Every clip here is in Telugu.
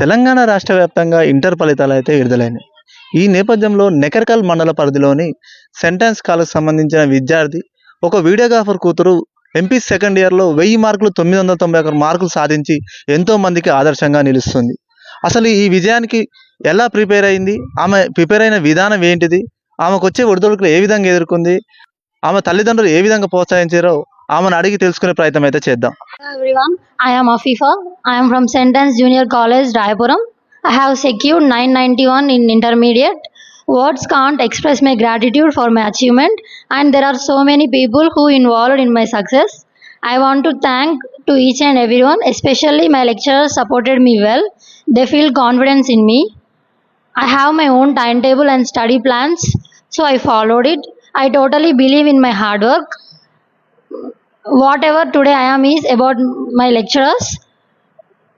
తెలంగాణ రాష్ట్ర వ్యాప్తంగా ఇంటర్ ఫలితాలు అయితే విడుదలైనాయి. ఈ నేపథ్యంలో నెకర్కల్ మండల పరిధిలోని సెంటెన్స్ కాలేజ్ సంబంధించిన విద్యార్థి ఒక వీడియోగ్రాఫర్ కూతురు ఎంపీ సెకండ్ ఇయర్లో 1000 మార్కులు 991 మార్కులు సాధించి ఎంతో మందికి ఆదర్శంగా నిలుస్తుంది. అసలు ఈ విజయానికి ఎలా ప్రిపేర్ అయింది, ఆమె ప్రిపేర్ అయిన విధానం ఏంటిది, ఆమెకు వచ్చే ఒడిదొడుకులు ఏ విధంగా ఎదుర్కొంది, ఆమె తల్లిదండ్రులు ఏ విధంగా ప్రోత్సహించారో ఆమెను అడిగి తెలుసుకునే ప్రయత్నం అయితే చేద్దాం. Hello everyone, I am Afifa. I am from St. Anne's Junior College, Rayapuram. I have secured 991 in intermediate. Words can't express my gratitude for my achievement, and there are so many people who involved in my success. I want to thank to each and everyone, especially my lecturers supported me well. They feel confidence in me. I have my own timetable and study plans, so I followed it. I totally believe in my hard work. Whatever today I am is about my lecturers.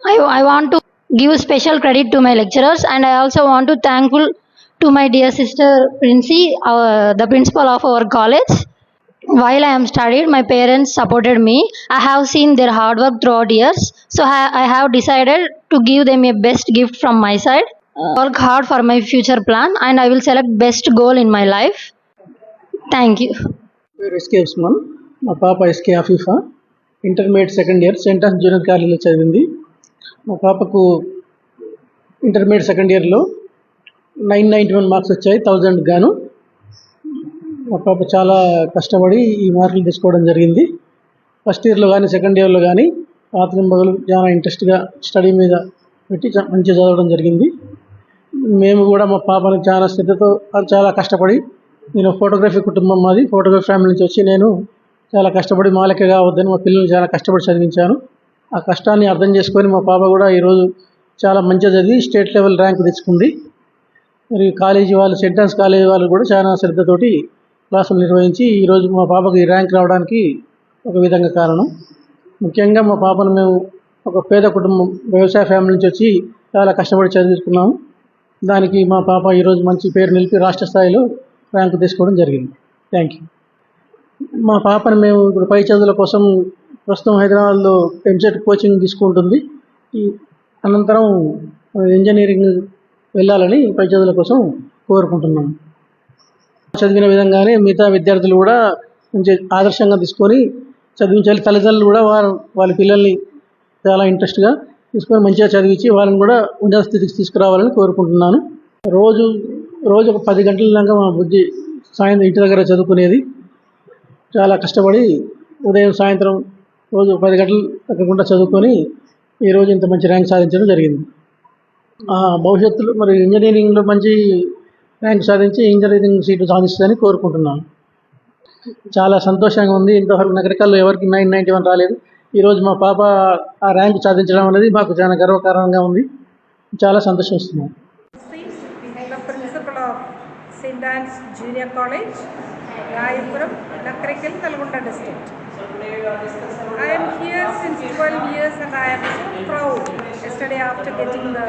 I want to give special credit to my lecturers, and I also want to thankful to my dear sister Princey, the principal of our college. While I am studied, my parents supported me. I have seen their hard work throughout years, so I have decided to give them a best gift from my side. Work hard for my future plan, and I will select best goal in my life. Thank you. SK Usman, మా పాప SK Afifa intermediate second year St Ann's junior కాలేజీలో చదివింది. మా పాపకు ఇంటర్మీడియట్ సెకండ్ ఇయర్లో 991 మార్క్స్ వచ్చాయి, 1000 గాను. మా పాప చాలా కష్టపడి ఈ మార్కులు తీసుకోవడం జరిగింది. ఫస్ట్ ఇయర్లో కానీ సెకండ్ ఇయర్లో కానీ రాత్రి మొదలు చాలా ఇంట్రెస్ట్గా స్టడీ మీద పెట్టి మంచిగా చదవడం జరిగింది. మేము కూడా మా పాపని చాలా శ్రద్ధతో చాలా కష్టపడి, నేను ఫోటోగ్రఫీ కుటుంబం మాది, ఫోటోగ్రఫీ ఫ్యామిలీ నుంచి వచ్చి నేను చాలా కష్టపడి మా లెక్క కావద్దని మా పిల్లల్ని చాలా కష్టపడి చదివించాను. ఆ కష్టాన్ని అర్థం చేసుకొని మా పాప కూడా ఈరోజు చాలా మంచిగా చదివి స్టేట్ లెవెల్ ర్యాంక్ తెచ్చుకుంది. మరియు కాలేజీ వాళ్ళు, సెంట్ ఆన్స్ కాలేజీ వాళ్ళు కూడా చాలా శ్రద్ధతోటి క్లాసులు నిర్వహించి ఈరోజు మా పాపకి ర్యాంక్ రావడానికి ఒక విధంగా కారణం. ముఖ్యంగా మా పాపను మేము ఒక పేద కుటుంబం, వ్యవసాయ ఫ్యామిలీ నుంచి వచ్చి చాలా కష్టపడి చదివించుకున్నాము. దానికి మా పాప ఈరోజు మంచి పేరు నిలిపి రాష్ట్ర స్థాయిలో ర్యాంకు తీసుకోవడం జరిగింది. Thank you. మా పాపను మేము ఇప్పుడు పై చదువుల కోసం ప్రస్తుతం హైదరాబాద్లో ఎంసెట్ కోచింగ్ తీసుకుంటుంది. ఈ అనంతరం ఇంజనీరింగ్ వెళ్ళాలని పై చదువుల కోసం కోరుకుంటున్నాము. చదివిన విధంగానే మిగతా విద్యార్థులు కూడా మంచి ఆదర్శంగా తీసుకొని చదివించాలి. తల్లిదండ్రులు కూడా వాళ్ళ పిల్లల్ని చాలా ఇంట్రెస్ట్గా తీసుకొని మంచిగా చదివించి వాళ్ళని కూడా ఉన్నత స్థితికి తీసుకురావాలని కోరుకుంటున్నాను. రోజు ఒక 10 గంటల దాకా మా బుజ్జి సాయంత్రం ఇంటి దగ్గర చదువుకునేది. చాలా కష్టపడి ఉదయం సాయంత్రం రోజు 10 గంటలు తగ్గకుండా చదువుకొని ఈరోజు ఇంత మంచి ర్యాంక్ సాధించడం జరిగింది. భవిష్యత్తులో మరి ఇంజనీరింగ్లో మంచి ర్యాంక్ సాధించి ఇంజనీరింగ్ సీటు సాధిస్తుందని కోరుకుంటున్నాను. చాలా సంతోషంగా ఉంది. ఇంతవరకు నగరికల్లో ఎవరికి 991 రాలేదు. ఈరోజు మా పాప ఆ ర్యాంక్ సాధించడం అనేది మాకు చాలా గర్వకారణంగా ఉంది. చాలా సంతోషం ఇస్తున్నాను. The principal of St. Anne's Junior College, Rayapuram, Nakrekal, Nalgonda district. I am here since 12 years and I am so proud. Yesterday after getting the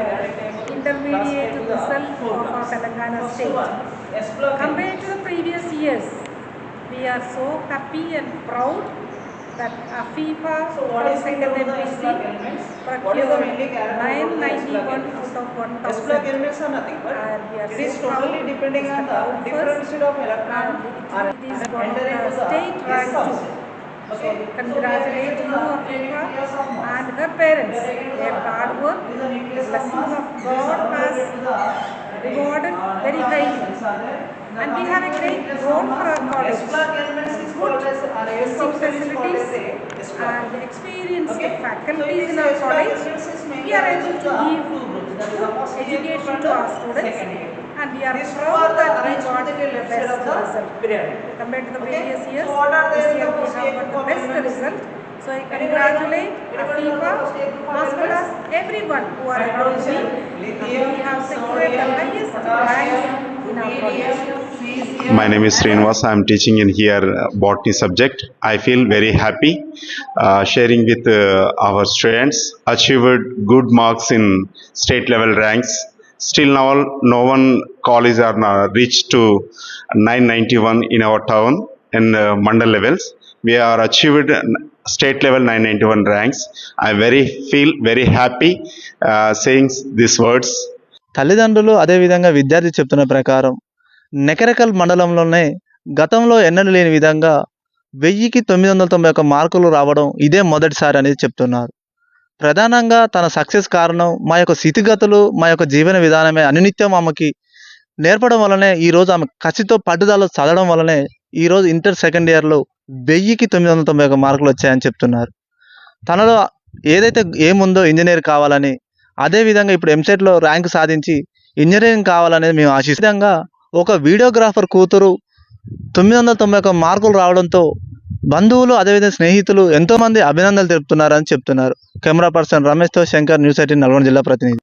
intermediate result of our Telangana state. Compared to the previous years, we are so happy and proud that Afifa from second MPC procured 991 out of 1000. And we are so proud. Depending on the difference of electron and it is one of the state rank too. So congratulate you Afifa and her parents. Their hard work, the blessing of God has rewarded very highly. And we have a great goal for our college. Good teaching facilities and experienced faculties in our college. We are able to give good education to our students, and we are proud that we got the best result. Compared to the previous years, this year we have got the best result. So I congratulate Afifa as well as everyone who are around me. We have secured the highest ranks in our college. My name is Srinivas. I am teaching in here botany subject. I feel very happy sharing with our students achieved good marks in state level ranks. Still now no one college are reached to 991 in our town and mandal levels. We are achieved state level 991 ranks. I feel very happy saying these words. తల్లిదండ్రులు అదేవిధంగా విద్యార్థి చెప్తున్న ప్రకారం నెకరకల్ మండలంలోనే గతంలో ఎన్నడూ లేని విధంగా 1991 మార్కులు రావడం ఇదే మొదటిసారి అనేది చెప్తున్నారు. ప్రధానంగా తన సక్సెస్ కారణం మా యొక్క స్థితిగతులు, మా యొక్క జీవన విధానమే అనునిత్యం ఆమెకి నేర్పడం వల్లనే ఈరోజు ఆమె కసితో పట్టుదల చదవడం వల్లనే ఈరోజు ఇంటర్ సెకండ్ ఇయర్లో 1991 మార్కులు వచ్చాయని చెప్తున్నారు. తనలో ఏదైతే ఏముందో ఇంజనీర్ కావాలని, అదేవిధంగా ఇప్పుడు ఎంసెట్లో ర్యాంకు సాధించి ఇంజనీరింగ్ కావాలనేది మేము ఆశిస్తాంగా. ఒక వీడియోగ్రాఫర్ కూతురు 991 మార్కులు రావడంతో బంధువులు అదేవిధంగా స్నేహితులు ఎంతోమంది అభినందనలు తెలుపుతున్నారని చెప్తున్నారు. కెమెరా పర్సన్ రమేష్తో శంకర్, న్యూస్ 18 నల్గొండ జిల్లా ప్రతినిధి.